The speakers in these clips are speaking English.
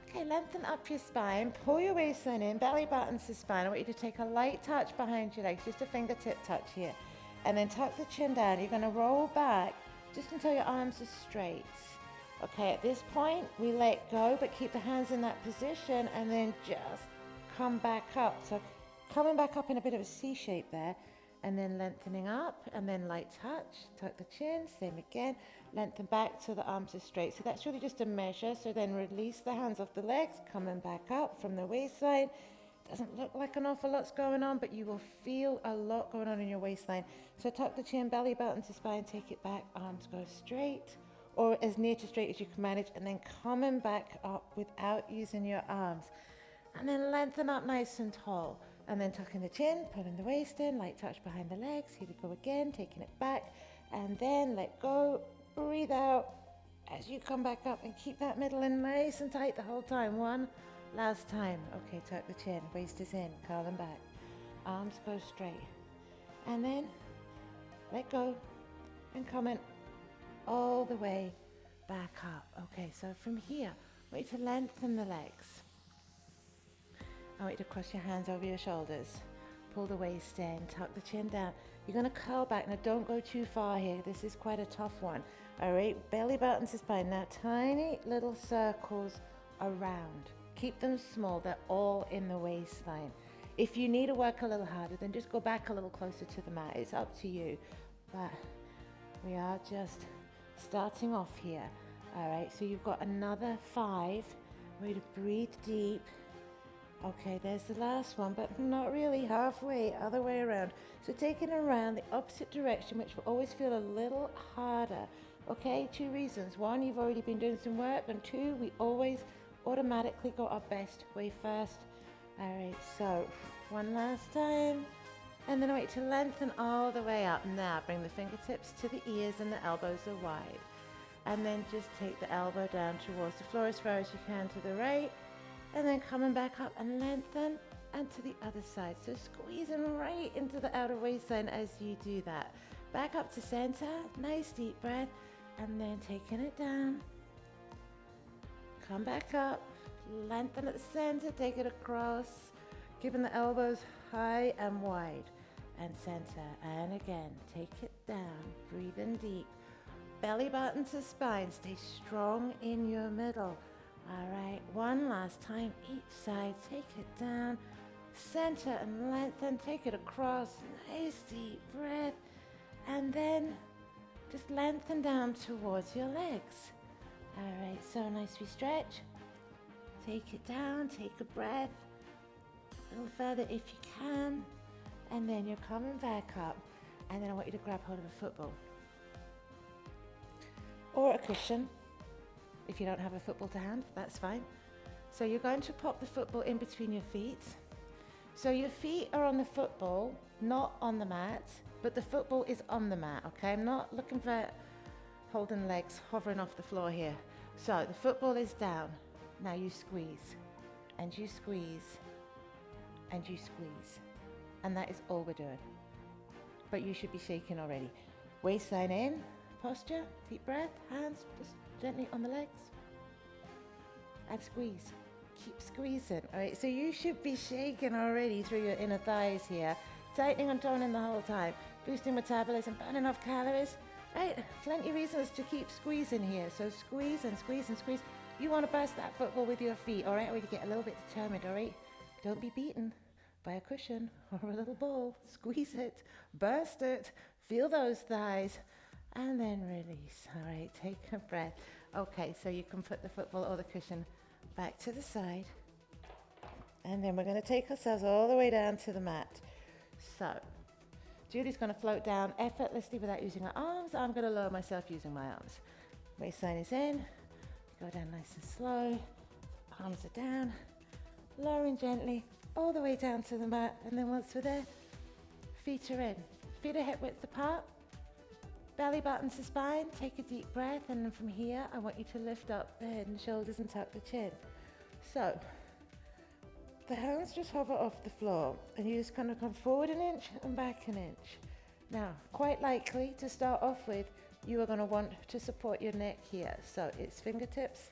Okay, lengthen up your spine, pull your waistline in, belly buttons to spine. I want you to take a light touch behind your legs, just a fingertip touch here. And then tuck the chin down. You're gonna roll back just until your arms are straight. Okay, at this point, we let go, but keep the hands in that position and then just come back up. So coming back up in a bit of a C shape there, and then lengthening up, and then light touch, tuck the chin, same again, lengthen back till the arms are straight. So that's really just a measure. So then release the hands off the legs, coming back up from the waistline. Doesn't look like an awful lot's going on, but you will feel a lot going on in your waistline. So tuck the chin, belly button to spine, take it back, arms go straight, or as near to straight as you can manage, and then coming back up without using your arms. And then lengthen up nice and tall. And then tucking the chin, pulling the waist in, light touch behind the legs. Here we go again, taking it back. And then let go, breathe out as you come back up, and keep that middle in nice and tight the whole time. One last time. Okay, tuck the chin, waist is in, curling back. Arms go straight. And then let go and coming all the way back up. Okay, so from here, I want you to lengthen the legs. I want you to cross your hands over your shoulders. Pull the waist in, tuck the chin down. You're gonna curl back. Now don't go too far here. This is quite a tough one. All right, belly button to spine. Now tiny little circles around. Keep them small, they're all in the waistline. If you need to work a little harder, then just go back a little closer to the mat. It's up to you. But we are just starting off here. All right, so you've got another 5. I want you to breathe deep. Okay, there's the last one, but not really, halfway, other way around. So taking it around the opposite direction, which will always feel a little harder. Okay, 2 reasons. 1, you've already been doing some work, and 2, we always automatically go our best way first. All right, so 1 last time. And then I want you to lengthen all the way up. Now bring the fingertips to the ears and the elbows are wide. And then just take the elbow down towards the floor as far as you can to the right. And then coming back up and lengthen, and to the other side. So squeezing right into the outer waistline as you do that. Back up to center, nice deep breath, and then taking it down. Come back up, lengthen at the center, take it across, keeping the elbows high and wide, and center. And again, take it down, breathing deep. Belly button to spine, stay strong in your middle. All right, 1 last time, each side, take it down, center and lengthen, take it across, nice deep breath, and then just lengthen down towards your legs. All right, so nice we stretch, take it down, take a breath, a little further if you can, and then you're coming back up, and then I want you to grab hold of a football or a cushion. If you don't have a football to hand, that's fine. So you're going to pop the football in between your feet. So your feet are on the football, not on the mat, but the football is on the mat, okay? I'm not looking for holding legs hovering off the floor here. So the football is down. Now you squeeze, and you squeeze, and you squeeze. And that is all we're doing. But you should be shaking already. Waistline in, posture, deep breath, hands just gently on the legs, and squeeze. Keep squeezing. All right, so you should be shaking already through your inner thighs here, tightening and toning the whole time, boosting metabolism, burning off calories. Right, plenty of reasons to keep squeezing here. So squeeze and squeeze and squeeze. You want to burst that football with your feet, all right? Or you get a little bit determined, all right? Don't be beaten by a cushion or a little ball. Squeeze it, burst it, feel those thighs. And then release. All right, take a breath. Okay, so you can put the football or the cushion back to the side. And then we're going to take ourselves all the way down to the mat. So Julie's going to float down effortlessly without using her arms. I'm going to lower myself using my arms. Waistline is in. Go down nice and slow. Arms are down. Lowering gently all the way down to the mat. And then once we're there, feet are in. Feet are hip width apart. Belly button to spine, take a deep breath, and then from here, I want you to lift up the head and shoulders and tuck the chin. So, the hands just hover off the floor, and you just kind of come forward an inch and back an inch. Now, quite likely to start off with, you are going to want to support your neck here. So it's fingertips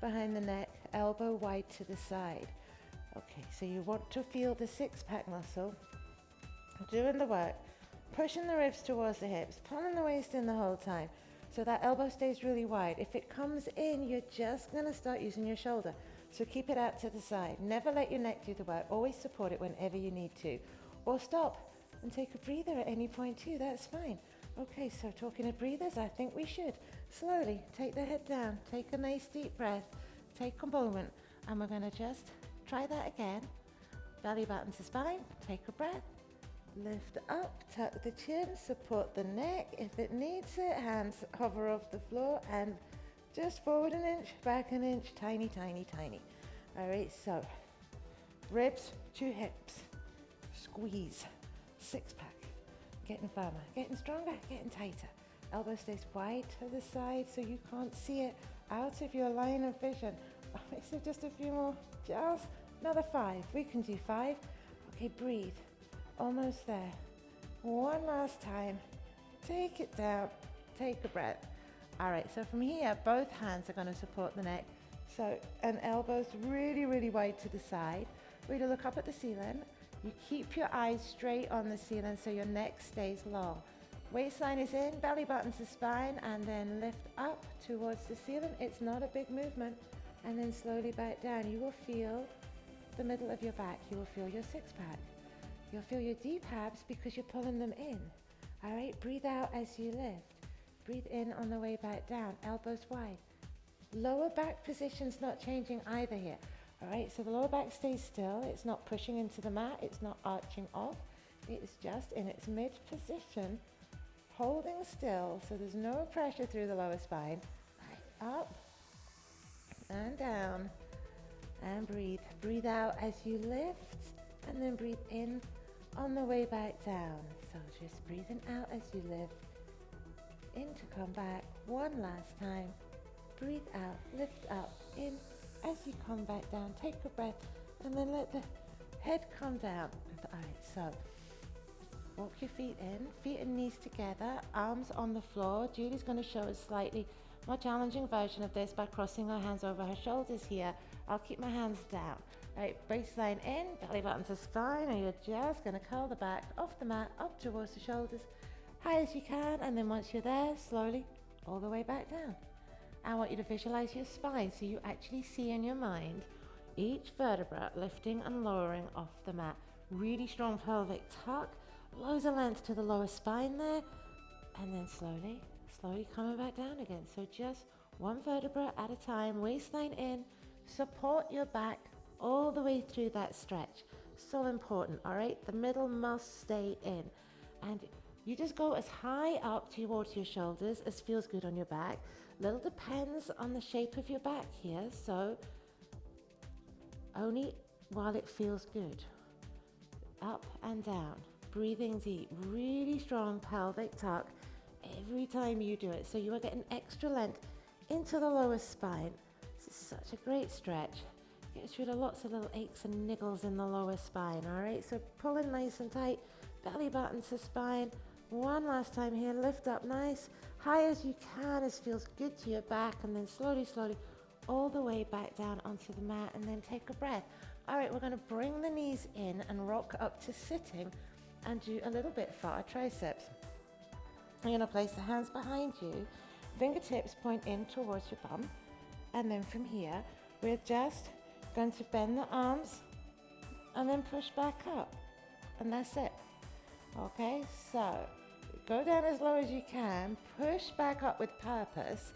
behind the neck elbow wide to the side. Okay, so you want to feel the six-pack muscle doing the work, pushing the ribs towards the hips, pulling the waist in the whole time, so that elbow stays really wide. If it comes in, you're just gonna start using your shoulder. So keep it out to the side. Never let your neck do the work. Always support it whenever you need to. Or stop and take a breather at any point too, that's fine. Okay, so talking of breathers, I think we should. Slowly take the head down, take a nice deep breath, take a moment, and we're gonna just try that again. Belly button to spine, take a breath. Lift up, tuck the chin, support the neck. If it needs it, hands hover off the floor and just forward an inch, back an inch, tiny, tiny, tiny. All right, so ribs to hips, squeeze, six pack, getting firmer, getting stronger, getting tighter. Elbow stays wide to the side so you can't see it out of your line of vision. All right, so just a few more, just another 5. We can do 5. Okay, breathe. Almost there. One last time. Take it down. Take a breath. All right, so from here, both hands are going to support the neck. So, and elbows really, really wide to the side. We're going to look up at the ceiling. You keep your eyes straight on the ceiling so your neck stays long. Waistline is in, belly button to spine, and then lift up towards the ceiling. It's not a big movement. And then slowly back down. You will feel the middle of your back. You will feel your six-pack. You'll feel your deep abs because you're pulling them in. All right, breathe out as you lift. Breathe in on the way back down, elbows wide. Lower back position's not changing either here. All right, so the lower back stays still. It's not pushing into the mat. It's not arching off. It's just in its mid position, holding still, so there's no pressure through the lower spine. Right, up and down, and breathe. Breathe out as you lift, and then breathe in on the way back down. So just breathing out as you lift, in to come back. One last time. Breathe out, lift up, in as you come back down. Take a breath, and then let the head come down. All right, so walk your feet in, feet and knees together, arms on the floor. Julie's going to show a slightly more challenging version of this by crossing her hands over her shoulders here. I'll keep my hands down. Right, waistline in, belly button to spine, and you're just going to curl the back off the mat, up towards the shoulders, high as you can, and then once you're there, slowly all the way back down. I want you to visualize your spine so you actually see in your mind each vertebra lifting and lowering off the mat. Really strong pelvic tuck, loads of length to the lower spine there, and then slowly, slowly coming back down again. So just one vertebra at a time, waistline in, support your back all the way through that stretch. So important, all right? The middle must stay in. And you just go as high up towards your shoulders as feels good on your back. Little depends on the shape of your back here, so only while it feels good. Up and down, breathing deep, really strong pelvic tuck every time you do it. So you are getting extra length into the lower spine. This is such a great stretch. Gets rid of lots of little aches and niggles in the lower spine, all right? So pull in nice and tight, belly button to spine. One last time here, lift up nice, high as you can, as feels good to your back, and then slowly, slowly, all the way back down onto the mat, and then take a breath. All right, we're gonna bring the knees in and rock up to sitting and do a little bit for our triceps. You're gonna place the hands behind you, fingertips point in towards your bum, and then from here, we're just going to bend the arms and then push back up, and that's it. Okay, so go down as low as you can, push back up with purpose.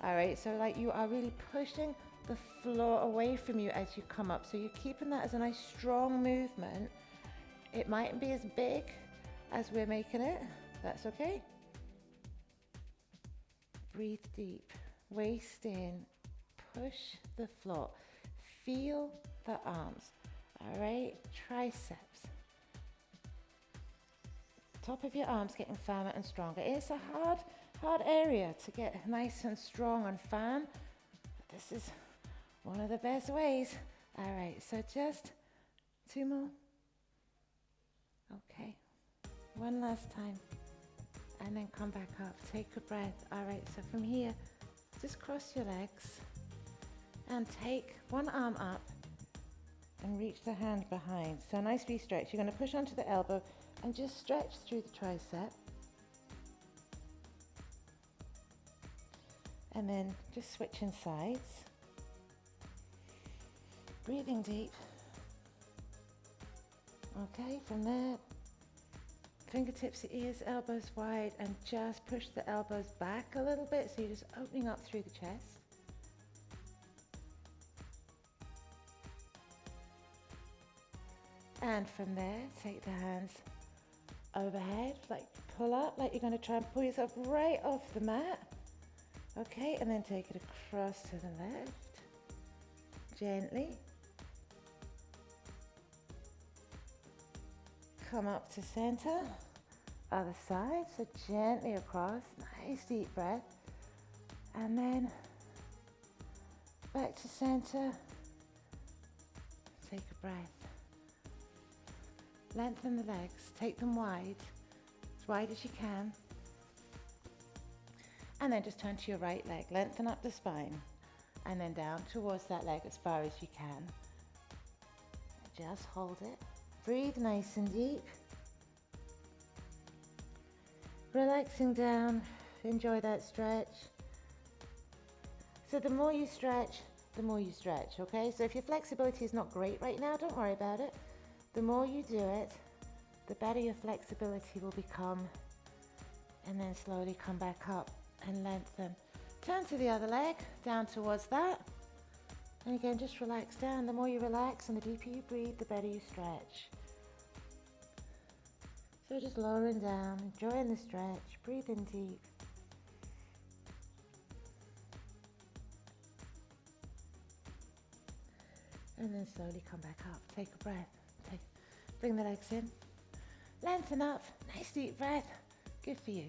All right, so like you are really pushing the floor away from you as you come up. So you're keeping that as a nice strong movement. It mightn't be as big as we're making it. That's okay. Breathe deep, waist in, push the floor. Feel the arms, all right? Triceps. Top of your arms getting firmer and stronger. It's a hard area to get nice and strong and firm. But this is one of the best ways. All right, so just 2 more. Okay, one last time. And then come back up, take a breath. All right, so from here, just cross your legs And take one arm up and reach the hand behind. So nice wee stretch. You're going to push onto the elbow and just stretch through the tricep. And then just switching sides. Breathing deep. Okay, from there, fingertips to ears, elbows wide, and just push the elbows back a little bit, so you're just opening up through the chest. And from there, take the hands overhead, like pull up, like you're going to try and pull yourself right off the mat. Okay, and then take it across to the left, gently. Come up to center, other side, so gently across, nice deep breath. And then back to center, take a breath. Lengthen the legs, take them wide, as wide as you can. And then just turn to your right leg, lengthen up the spine, and then down towards that leg as far as you can. Just hold it. Breathe nice and deep. Relaxing down, enjoy that stretch. So the more you stretch, okay? So if your flexibility is not great right now, don't worry about it. The more you do it, the better your flexibility will become. And then slowly come back up and lengthen. Turn to the other leg, down towards that. And again, just relax down. The more you relax and the deeper you breathe, the better you stretch. So just lowering down, enjoying the stretch, breathing deep. And then slowly come back up. Take a breath. Bring the legs in. Lengthen up. Nice deep breath. Good for you.